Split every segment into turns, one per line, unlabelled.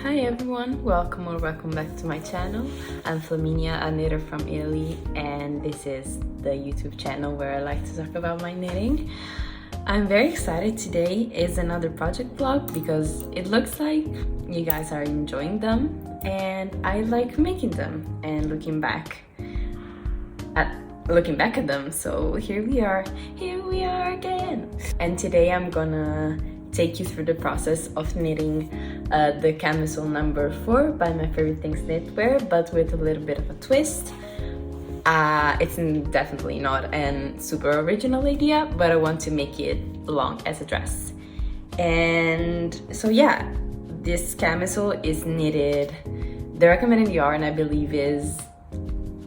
Hi everyone, welcome or welcome back to my channel. I'm Flaminia, a knitter from Italy, and this is the YouTube channel where I like to talk about my knitting. I'm very excited. Today is another project vlog because it looks like you guys are enjoying them and I like making them and looking back at them. So here we are again. And today I'm gonna take you through the process of knitting the camisole number 4 by My Favorite Things Knitwear, but with a little bit of a twist. It's definitely not a super original idea, but I want to make it long as a dress. And so yeah, this camisole is knitted, the recommended yarn I believe is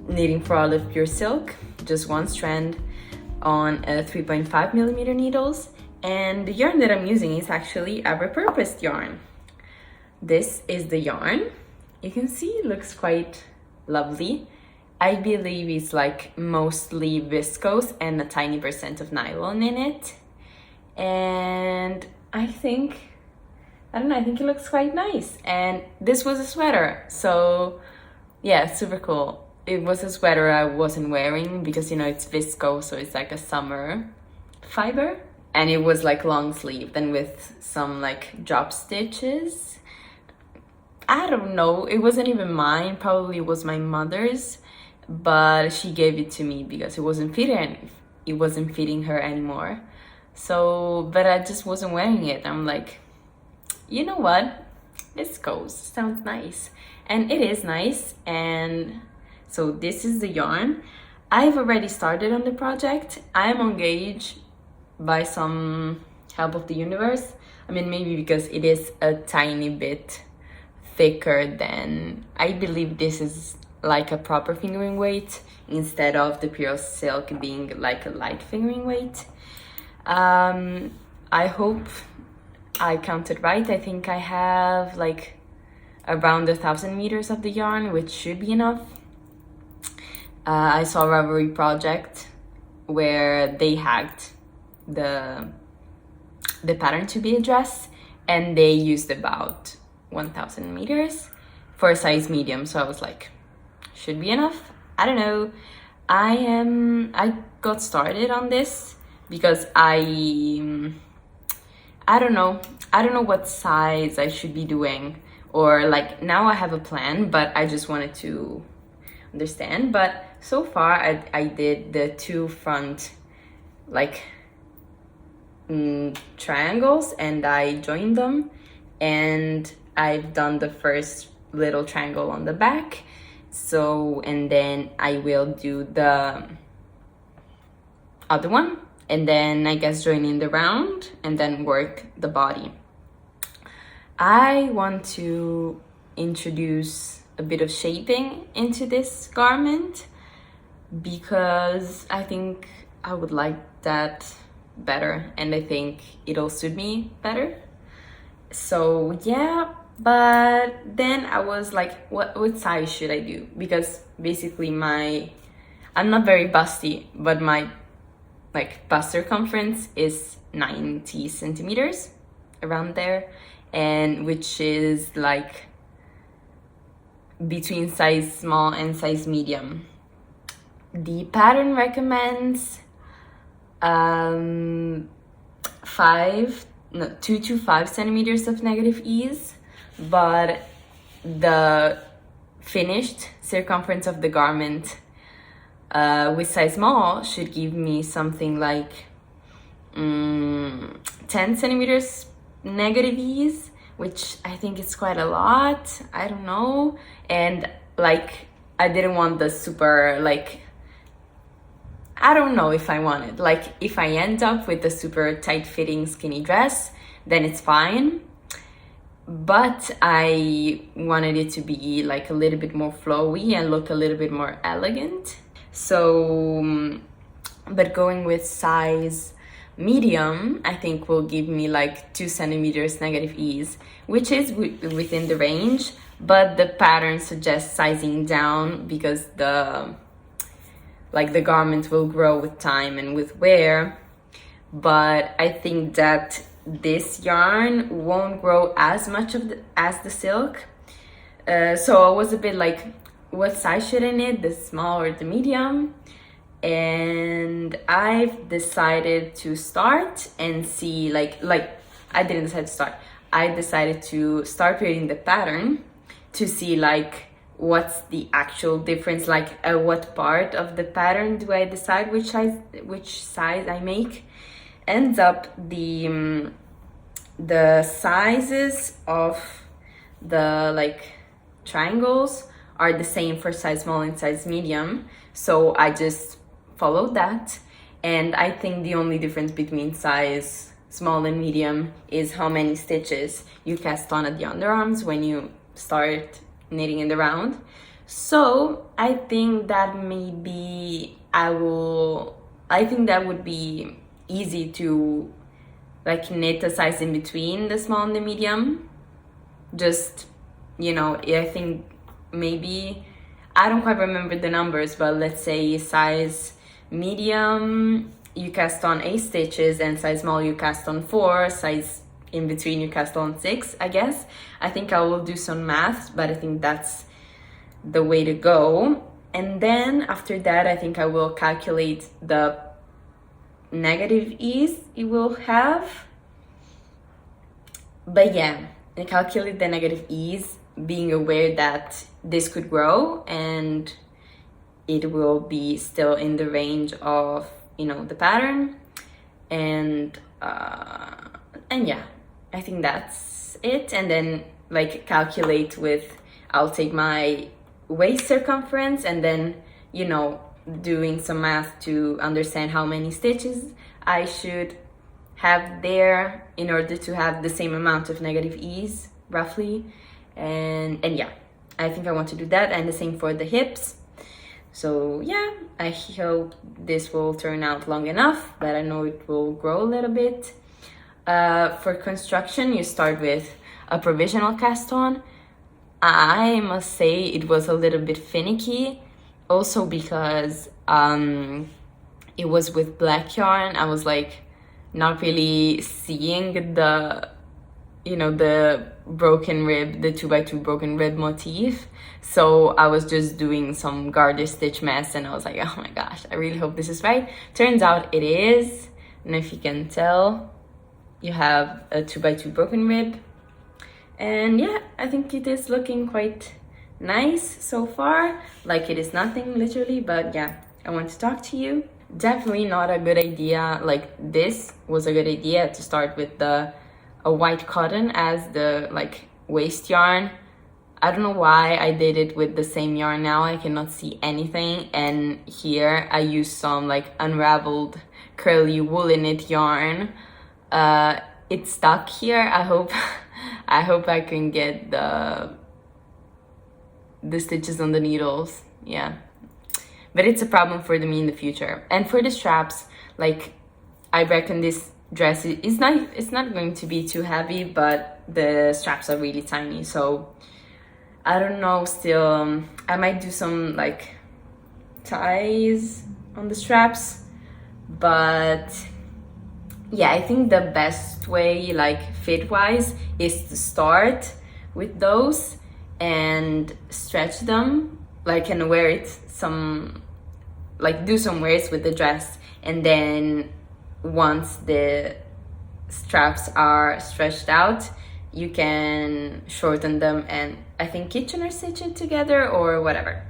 knitting for all of pure silk, just one strand on 3.5mm needles. And the yarn that I'm using is actually a repurposed yarn. This is the yarn. You can see it looks quite lovely. I believe it's like mostly viscose and a tiny percent of nylon in it. And I think it looks quite nice. And this was a sweater, so yeah, super cool. It was a sweater I wasn't wearing because, you know, it's viscose, so it's like a summer fiber. And it was like long sleeve, then with some like drop stitches. I don't know, it wasn't even mine, probably it was my mother's, but she gave it to me because it wasn't fitting her anymore. So, but I just wasn't wearing it. I'm like, you know what, this sounds nice. And it is nice. And so this is the yarn. I've already started on the project. I am engaged by some help of the universe. I mean, maybe because it is a tiny bit thicker than, I believe this is like a proper fingering weight instead of the pure silk being like a light fingering weight. I hope I counted right. I think I have like around 1,000 meters of the yarn, which should be enough. I saw a Ravelry project where they hacked the pattern to be a dress, and they used about 1,000 meters for a size medium. So I was like, should be enough. I don't know. I got started on this because I don't know what size I should be doing, or like now I have a plan, but I just wanted to understand. But so far I did the two front like triangles and I joined them, and I've done the first little triangle on the back. So, and then I will do the other one, and then I guess join in the round and then work the body. I want to introduce a bit of shaping into this garment because I think I would like that better, and I think it'll suit me better. So yeah, but then I was like, what size should I do? Because basically I'm not very busty, but my like bust circumference is 90 centimeters, around there, and which is like between size small and size medium. The pattern recommends 2 to 5 centimeters of negative ease, but the finished circumference of the garment with size small should give me something like 10 centimeters negative ease, which I think is quite a lot. I don't know. And like I didn't want the super like, I don't know if I want it. Like if I end up with a super tight fitting skinny dress, then it's fine. But I wanted it to be like a little bit more flowy and look a little bit more elegant. So, but going with size medium, I think will give me like 2 centimeters negative ease, which is within the range, but the pattern suggests sizing down because the garment will grow with time and with wear. But I think that this yarn won't grow as much as the silk. So I was a bit like, what size should I knit, the small or the medium? And I've decided to start and see, like I didn't decide to start. I decided to start reading the pattern to see like what's the actual difference, like at what part of the pattern do I decide which size I make. Ends up the sizes of the like triangles are the same for size small and size medium, so I just followed that. And I think the only difference between size small and medium is how many stitches you cast on at the underarms when you start knitting in the round. So I think that maybe I think that would be easy to like knit a size in between the small and the medium. Just, you know, I think maybe, I don't quite remember the numbers, but let's say size medium you cast on 8 stitches and size small you cast on 4, size in between you cast on 6, I guess. I think I will do some math, but I think that's the way to go. And then after that, I think I will calculate the negative ease it will have. But yeah, I calculate the negative ease, being aware that this could grow and it will be still in the range of, you know, the pattern. And yeah, I think that's it. And then like calculate with, I'll take my waist circumference and then, you know, doing some math to understand how many stitches I should have there in order to have the same amount of negative ease roughly. And yeah, I think I want to do that, and the same for the hips. So yeah, I hope this will turn out long enough, but I know it will grow a little bit. For construction, you start with a provisional cast on. I must say it was a little bit finicky, also because it was with black yarn. I was like not really seeing the, you know, the broken rib, the 2x2 broken rib motif. So I was just doing some garter stitch mess, and I was like, oh my gosh, I really hope this is right. Turns out it is. And if you can tell, you have a 2x2 broken rib. And yeah, I think it is looking quite nice so far. Like, it is nothing literally, but yeah, I want to talk to you. Definitely not a good idea. Like, this was a good idea to start with a white cotton as the like waist yarn. I don't know why I did it with the same yarn. Now I cannot see anything, and here I used some like unraveled curly woolly knit yarn. It's stuck here. I hope I can get the stitches on the needles. Yeah, but it's a problem for me in the future. And for the straps, like, I reckon this dress is not, it's not going to be too heavy, but the straps are really tiny, so I don't know. Still, I might do some like ties on the straps, but yeah, I think the best way, like fit wise, is to start with those and stretch them, like, and wear it some, like do some wears with the dress, and then once the straps are stretched out, you can shorten them and I think Kitchener stitch it together or whatever.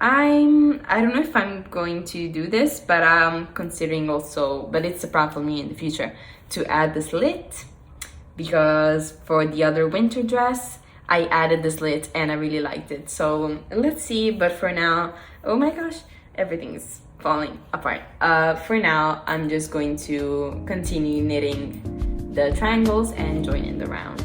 I don't know if I'm going to do this, but I'm considering also, but it's a plan for me in the future, to add the slit, because for the other winter dress I added the slit and I really liked it. So let's see, but for now, oh my gosh, everything is falling apart. For now, I'm just going to continue knitting the triangles and join in the round.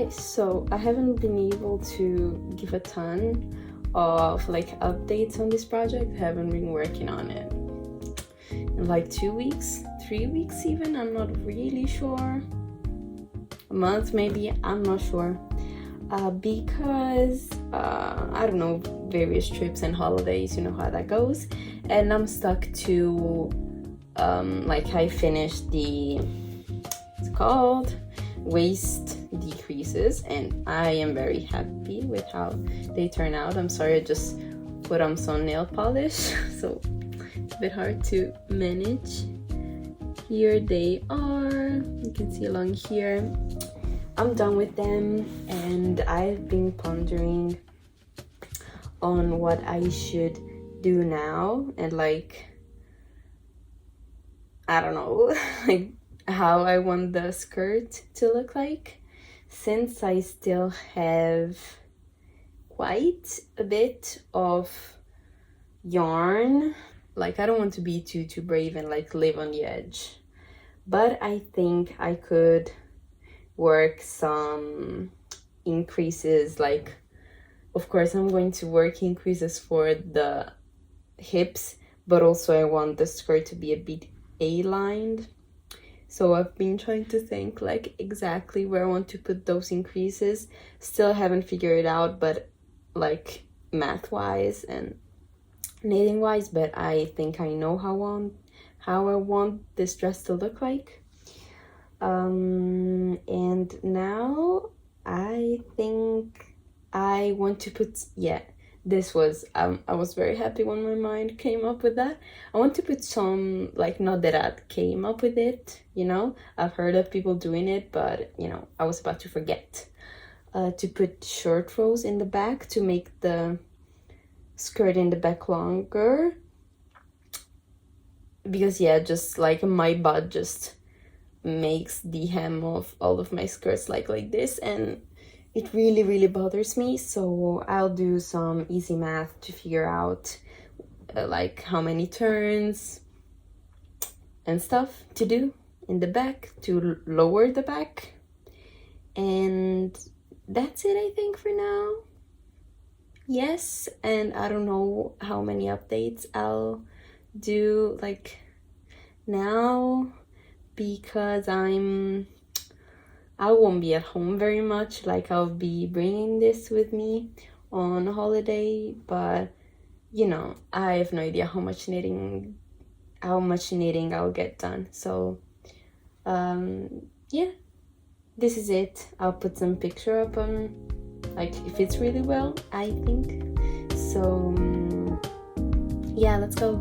guys, so I haven't been able to give a ton of like updates on this project. I haven't been working on it in like 2 weeks, 3 weeks even, I'm not really sure. A month maybe, I'm not sure. Because I don't know, various trips and holidays, you know how that goes, and I'm stuck to like I finished the, it's called waist decreases, and I am very happy with how they turn out. I'm sorry, I just put on some nail polish so it's a bit hard to manage. Here they are, you can see along here. I'm done with them, and I've been pondering on what I should do now, and like, I don't know, like how I want the skirt to look like, since I still have quite a bit of yarn. Like, I don't want to be too brave and like live on the edge, but I think I could work some increases. Like, of course I'm going to work increases for the hips, but also I want the skirt to be a bit A-lined. So I've been trying to think like exactly where I want to put those increases. Still haven't figured it out, but like math-wise and knitting-wise, but I think I know how I want this dress to look like. And now I think I want to put, yeah, this was I was very happy when my mind came up with that. I want to put some, like, not that I came up with it, you know, I've heard of people doing it, but you know, I was about to forget to put short rows in the back to make the skirt in the back longer, because yeah, just like my butt just makes the hem of all of my skirts like this, and it really bothers me. So I'll do some easy math to figure out like how many turns and stuff to do in the back to lower the back, and that's it, I think, for now. Yes, and I don't know how many updates I'll do like now, because I won't be at home very much. Like, I'll be bringing this with me on holiday, but you know, I have no idea how much knitting I'll get done. So yeah, this is it. I'll put some picture up on, like, it fits really well, I think. So yeah, let's go.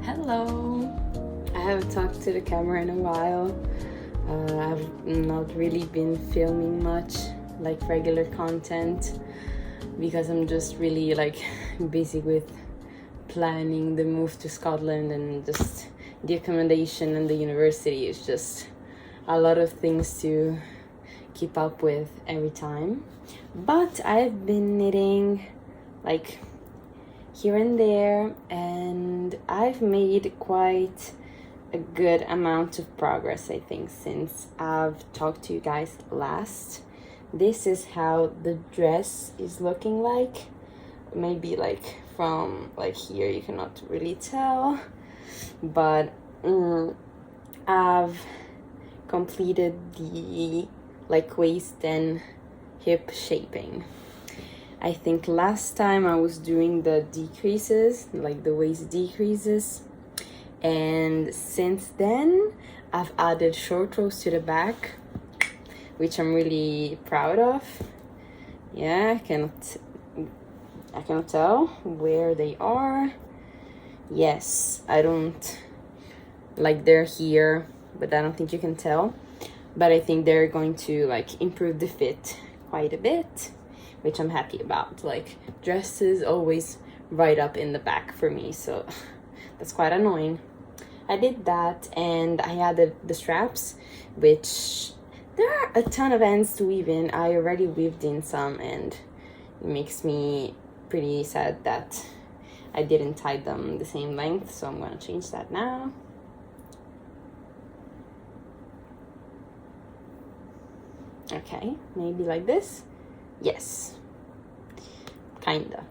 Hello, I haven't talked to the camera in a while. I've not really been filming much, like regular content, because I'm just really like busy with planning the move to Scotland, and just the accommodation and the university is just a lot of things to keep up with every time. But I've been knitting like here and there, and I've made quite a good amount of progress, I think, since I've talked to you guys last. This is how the dress is looking like. Maybe like from like here you cannot really tell, but I've completed the like waist and hip shaping. I think last time I was doing the decreases, like the waist decreases, and since then I've added short rows to the back, which I'm really proud of. Yeah, I cannot tell where they are. Yes, I don't, like, they're here, but I don't think you can tell. But I think they're going to like improve the fit quite a bit, which I'm happy about. Like, dresses always right up in the back for me, so that's quite annoying. I did that, and I added the straps, which there are a ton of ends to weave in. I already weaved in some, and it makes me pretty sad that I didn't tie them the same length, so I'm gonna change that now. Okay, maybe like this. Yes, kinda.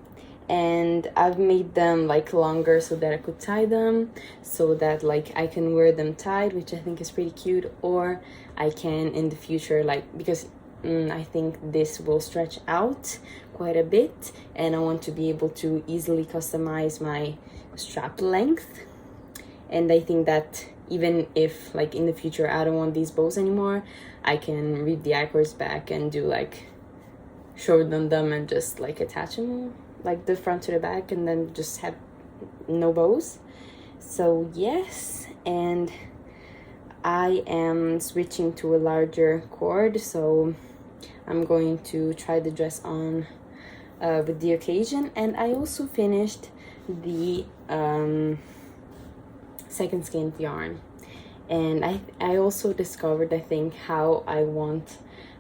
And I've made them like longer so that I could tie them, so that like I can wear them tied, which I think is pretty cute, or I can in the future, like, because I think this will stretch out quite a bit, and I want to be able to easily customize my strap length. And I think that even if like in the future I don't want these bows anymore, I can read the I-cords back and do like shorten them and just like attach them like the front to the back, and then just have no bows. So yes, and I am switching to a larger cord, so I'm going to try the dress on with the occasion. And I also finished the second skein yarn, and I also discovered, I think, how I want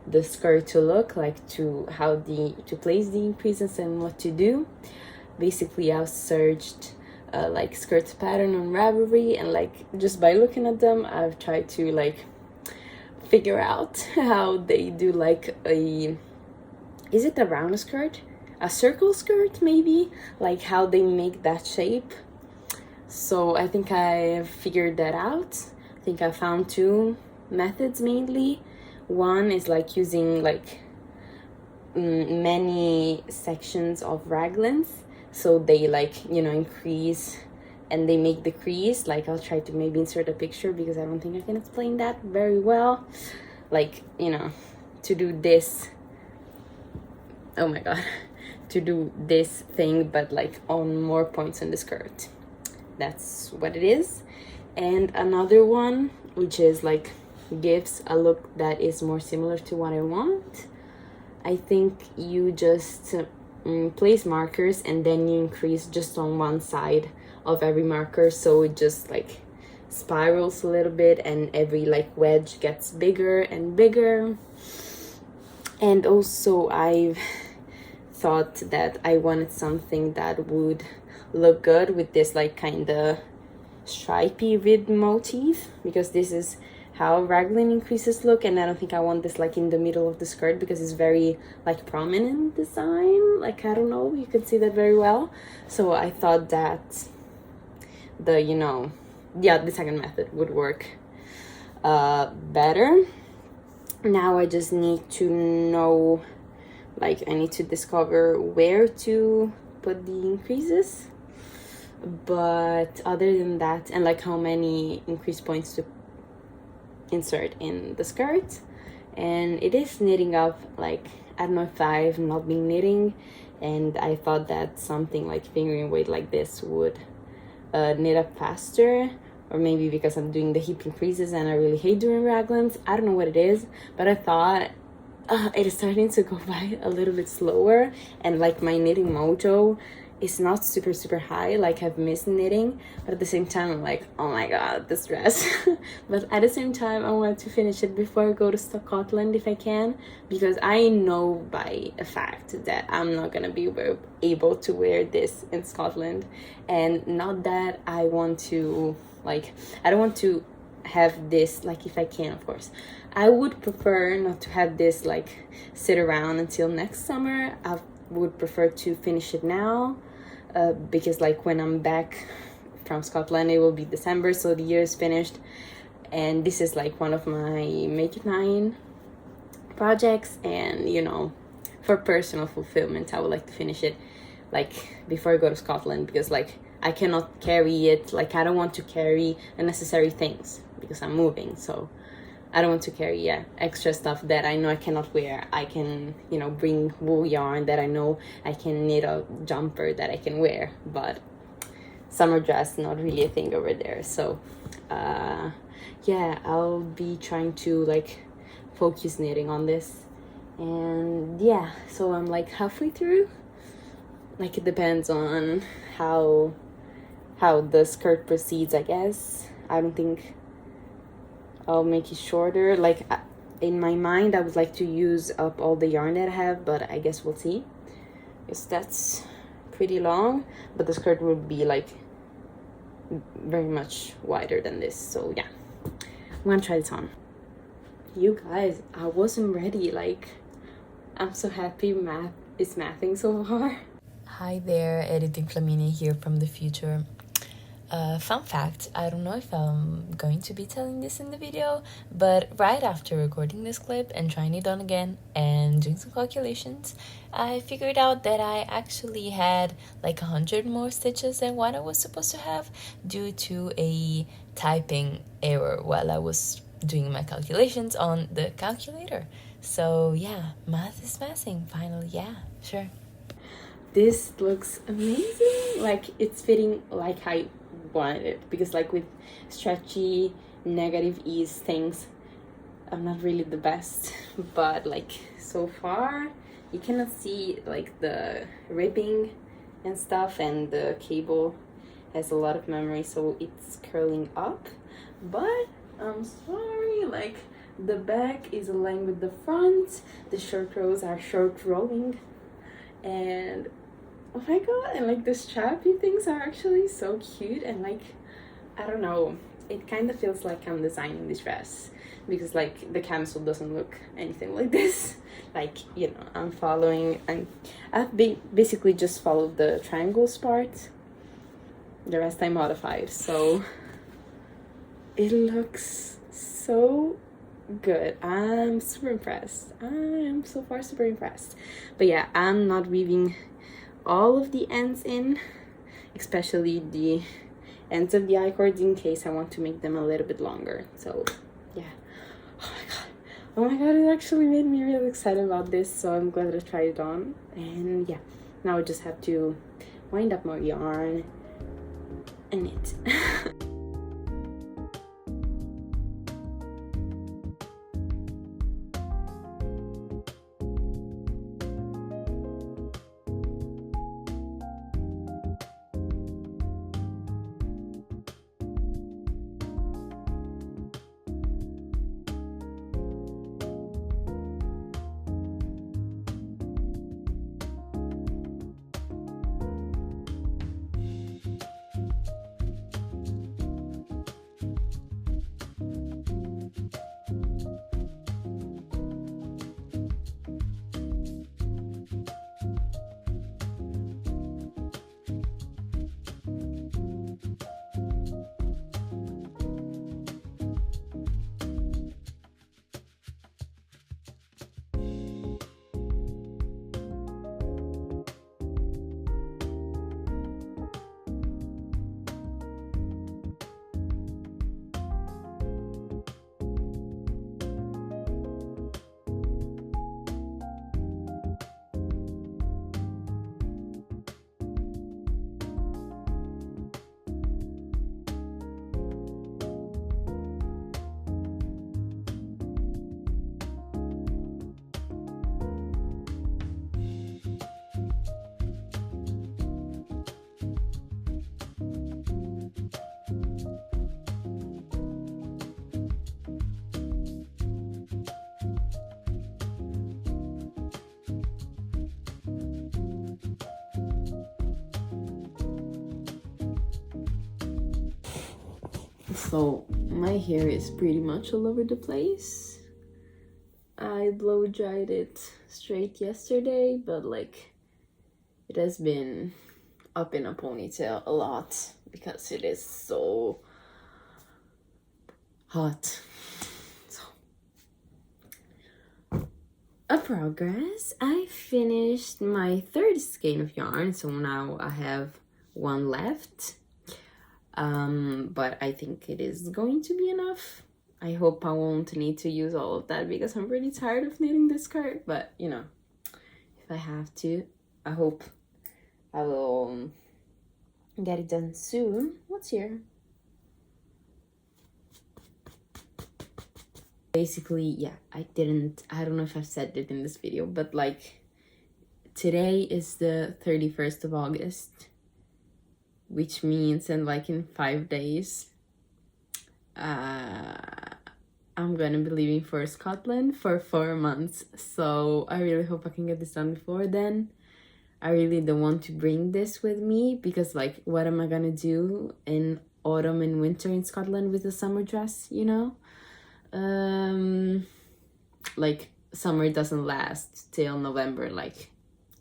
the skirt to look like, to place the increases and what to do. Basically, I searched like skirt pattern on Ravelry, and like just by looking at them I've tried to like figure out how they do like is it a round skirt, a circle skirt maybe, like how they make that shape. So I think I figured that out. I think I found two methods mainly. One is like using like many sections of raglans, so they like, you know, increase and they make the crease. Like, I'll try to maybe insert a picture because I don't think I can explain that very well. Like, you know, to do this, oh my god, to do this thing but like on more points in the skirt. That's what it is. And another one, which is like gives a look that is more similar to what I want. I think you just place markers and then you increase just on one side of every marker, so it just like spirals a little bit and every like wedge gets bigger and bigger. And also I've thought that I wanted something that would look good with this like kind of stripy rib motif, because this is how raglan increases look, and I don't think I want this like in the middle of the skirt because it's very like prominent design. Like, I don't know, you can see that very well. So I thought that the, you know, yeah, the second method would work better. Now I just need to know, like, I need to discover where to put the increases. But other than that, and like how many increase points to insert in the skirt. And it is knitting up, like, I don't know if I've not been knitting, and I thought that something like fingering weight like this would knit up faster, or maybe because I'm doing the hip increases and I really hate doing raglans. I don't know what it is, but I thought it is starting to go by a little bit slower, and like my knitting mojo is not super high. Like, I've missed knitting, but at the same time I'm like, oh my god, this dress. But at the same time I want to finish it before I go to Scotland if I can, because I know by a fact that I'm not gonna be able to wear this in Scotland. And not that I want to, like, I don't want to have this, like, if I can, of course I would prefer not to have this like sit around until next summer. I would prefer to finish it now, because like when I'm back from Scotland it will be December, so the year is finished, And this is like one of my Make It 9 projects, and you know, for personal fulfillment I would like to finish it like before I go to Scotland, because like I cannot carry it, like I don't want to carry unnecessary things because I'm moving, so I don't want to carry extra stuff that I know I cannot wear. I can, you know, bring wool yarn that I know I can knit a jumper that I can wear, but summer dress not really a thing over there. So yeah, I'll be trying to like focus knitting on this. And yeah, so I'm like halfway through. Like it depends on how the skirt proceeds, I guess. I don't think I'll make it shorter. Like in my mind I would like to use up all the yarn that I have, but I guess we'll see, because that's pretty long, but the skirt would be like very much wider than this. So yeah, I'm gonna try this on. You guys, I wasn't ready. Like, I'm so happy math is mathing so far. Hi there, Editing Flamini here from the future. Fun fact, I don't know if I'm going to be telling this in the video, but right after recording this clip and trying it on again and doing some calculations, I figured out that I actually had like 100 more stitches than what I was supposed to have due to a typing error while I was doing my calculations on the calculator. So yeah, math is mathing finally. Yeah, sure. This looks amazing. Like it's fitting like I wanted it, because like with stretchy negative ease things I'm not really the best, but like so far you cannot see like the ribbing and stuff, and the cable has a lot of memory, so it's curling up. But I'm sorry, like the back is aligned with the front, the short rows are short rowing, and oh my god, and like the strappy things are actually so cute. And like I don't know, it kind of feels like I'm designing this dress, because like the camisole doesn't look anything like this. Like, you know, I've basically just followed the triangles part, the rest I modified, so it looks so good. I'm super impressed. I am so far super impressed. But yeah, I'm not weaving all of the ends in, especially the ends of the I-cords, in case I want to make them a little bit longer. So yeah, oh my god, it actually made me really excited about this, so I'm glad I tried it on. And yeah, now I just have to wind up more yarn and knit. So my hair is pretty much all over the place. I blow dried it straight yesterday, but like it has been up in a ponytail a lot because it is so hot. So, a progress. I finished my third skein of yarn, so now I have one left. But I think it is going to be enough. I hope I won't need to use all of that because I'm really tired of knitting this skirt, but you know, if I have to, I hope I will get it done soon. What's here? Basically, yeah, I don't know if I've said it in this video, but like today is the 31st of August, which means in 5 days, I'm gonna be leaving for Scotland for 4 months. So I really hope I can get this done before then. I really don't want to bring this with me because like what am I gonna do in autumn and winter in Scotland with a summer dress, you know? Like summer doesn't last till November like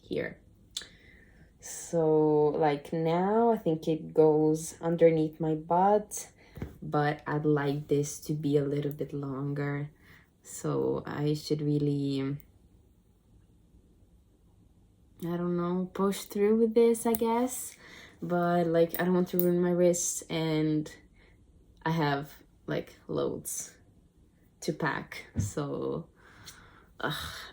here. So like now I think it goes underneath my butt, but I'd like this to be a little bit longer, so I should really, I don't know, push through with this, I guess. But like I don't want to ruin my wrists, and I have like loads to pack, so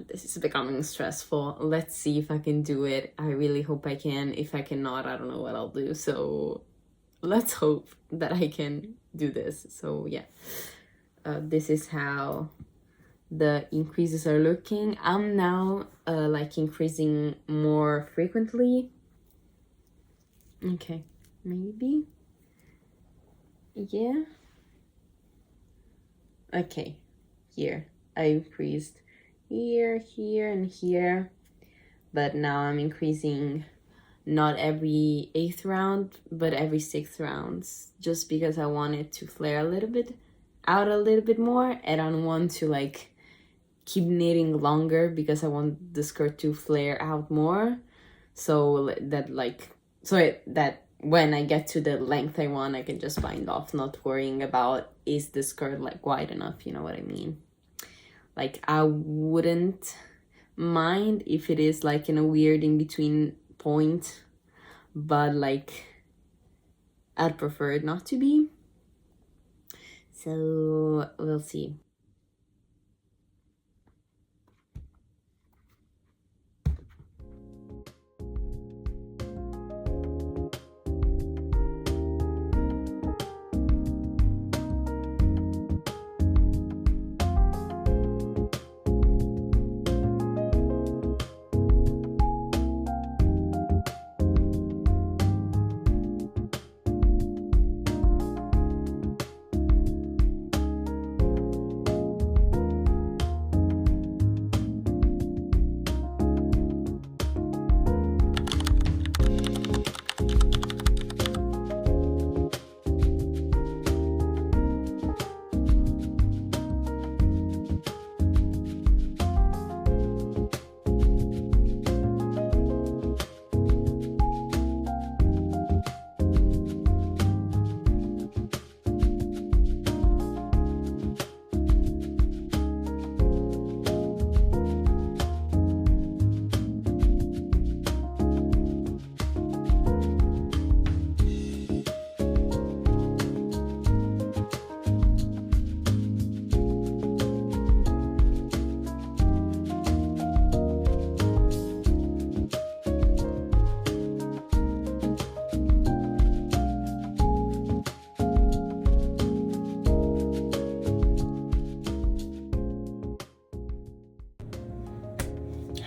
this is becoming stressful. Let's see if I can do it. I really hope I can. If I cannot, I don't know what I'll do, so let's hope that I can do this. So yeah, this is how the increases are looking. I'm now like increasing more frequently. Okay, maybe, yeah. Okay, here I increased here, here, and here, but now I'm increasing not every 8th round, but every 6th rounds, just because I want it to flare a little bit out a little bit more, and I don't want to like keep knitting longer because I want the skirt to flare out more, so that that when I get to the length I want, I can just bind off, not worrying about is the skirt like wide enough, you know what I mean? Like I wouldn't mind if it is like in a weird in between point, but like I'd prefer it not to be, so we'll see.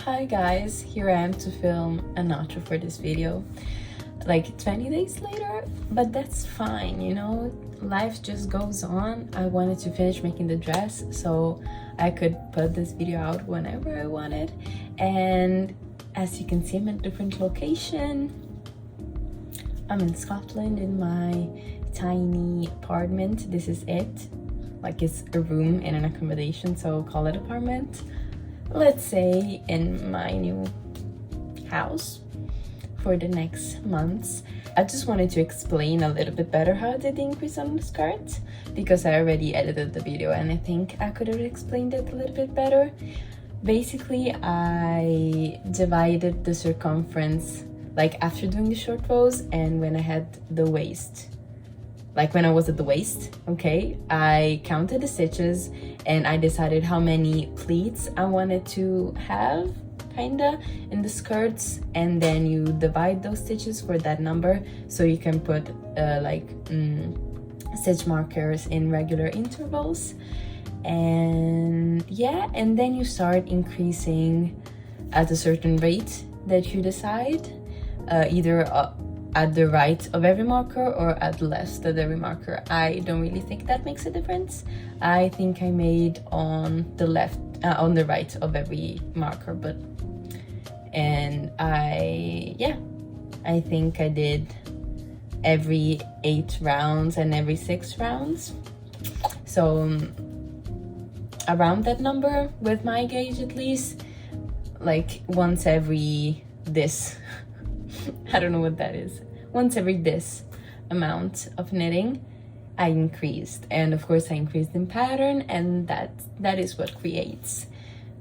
Hi guys, here I am to film an outro for this video, like 20 days later, but that's fine, you know, life just goes on. I wanted to finish making the dress so I could put this video out whenever I wanted, and as you can see, I'm in a different location. I'm in Scotland in my tiny apartment. This is it, like it's a room in an accommodation, so call it apartment. Let's say in my new house for the next months, I just wanted to explain a little bit better how I did the increase on the skirt, because I already edited the video and I think I could have explained it a little bit better. Basically, I divided the circumference like after doing the short rows and when I had the waist. Like when I was at the waist, okay, I counted the stitches and I decided how many pleats I wanted to have, kinda, in the skirts, and then you divide those stitches for that number, so you can put stitch markers in regular intervals. And yeah, and then you start increasing at a certain rate that you decide, either at the right of every marker or at the left of every marker. I don't really think that makes a difference. I think I made on the left, on the right of every marker, and I think I did every 8 rounds and every 6 rounds. So around that number with my gauge, at least, like once every this I don't know what that is. Once every this amount of knitting, I increased. And of course I increased in pattern, and that is what creates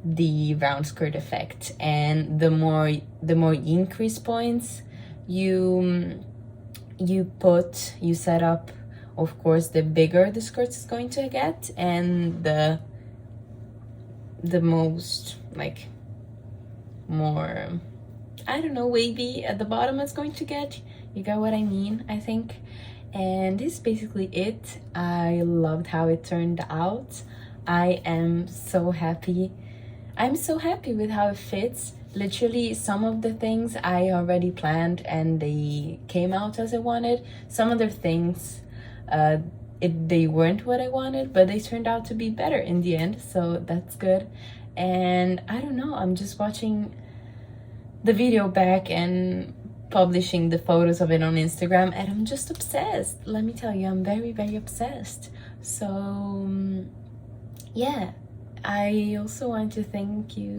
the round skirt effect. And the more increase points you set up, of course, the bigger the skirt is going to get, and the most, like, more, I don't know, wavy at the bottom it's going to get. You got what I mean, I think. And this is basically it. I loved how it turned out. I am so happy. I'm so happy with how it fits. Literally, some of the things I already planned and they came out as I wanted. Some other things, they weren't what I wanted, but they turned out to be better in the end, so that's good. And I don't know, I'm just watching the video back and publishing the photos of it on Instagram, and I'm just obsessed. Let me tell you, I'm very, very obsessed. So yeah, I also want to thank you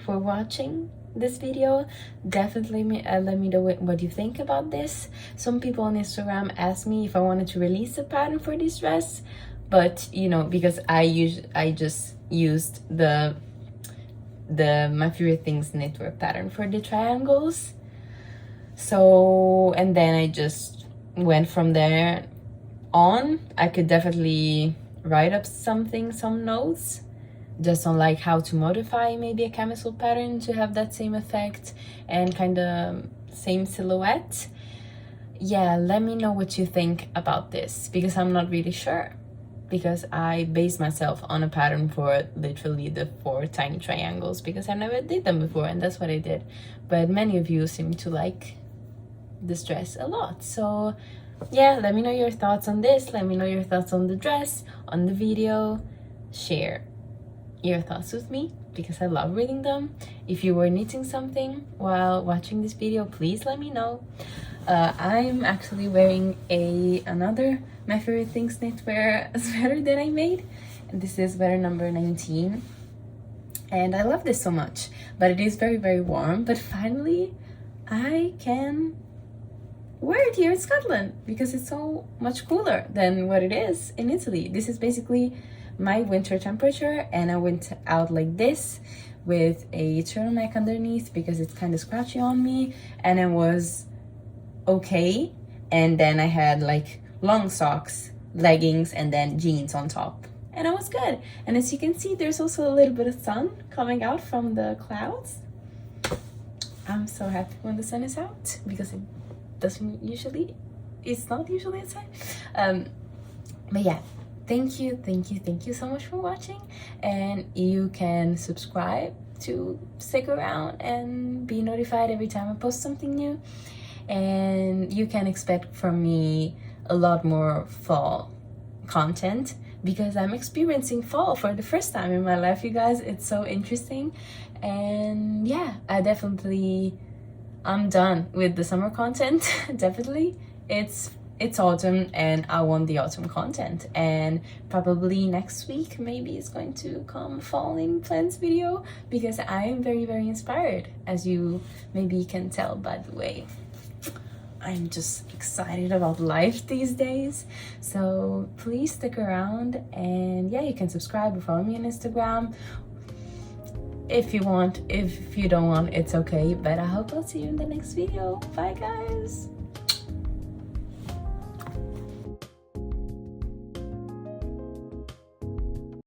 for watching this video. Definitely let me know what you think about this. Some people on Instagram asked me if I wanted to release a pattern for this dress, but you know, because I just used the My Favorite Things Knitwear pattern for the triangles. So, and then I just went from there on. I could definitely write up some notes just on like how to modify maybe a camisole pattern to have that same effect and kind of same silhouette. Yeah, let me know what you think about this, because I'm not really sure, because I based myself on a pattern for literally the 4 tiny triangles, because I never did them before, and that's what I did. But many of you seem to like this dress a lot, so yeah, let me know your thoughts on this. Let me know your thoughts on the dress, on the video. Share your thoughts with me, because I love reading them. If you were knitting something while watching this video, please let me know. I'm actually wearing another My Favorite Things Knitwear sweater that I made, and this is sweater number 19, and I love this so much, but it is very, very warm. But finally I can wear it here in Scotland, because it's so much cooler than what it is in Italy. This is basically my winter temperature, and I went out like this with a turtleneck underneath because it's kind of scratchy on me, and it was okay. And then I had like long socks, leggings, and then jeans on top, and I was good. And as you can see, there's also a little bit of sun coming out from the clouds. I'm so happy when the sun is out, because it's not usually outside. But yeah, thank you so much for watching, and you can subscribe to stick around and be notified every time I post something new. And you can expect from me a lot more fall content, because I'm experiencing fall for the first time in my life, you guys. It's so interesting. And yeah, I'm done with the summer content. Definitely, it's autumn, and I want the autumn content. And probably next week maybe it's going to come fall in plans video, because I am very, very inspired, as you maybe can tell by the way I'm just excited about life these days. So please stick around, and yeah, you can subscribe or follow me on Instagram if you want. If you don't want, it's okay, but I hope I'll see you in the next video. Bye guys.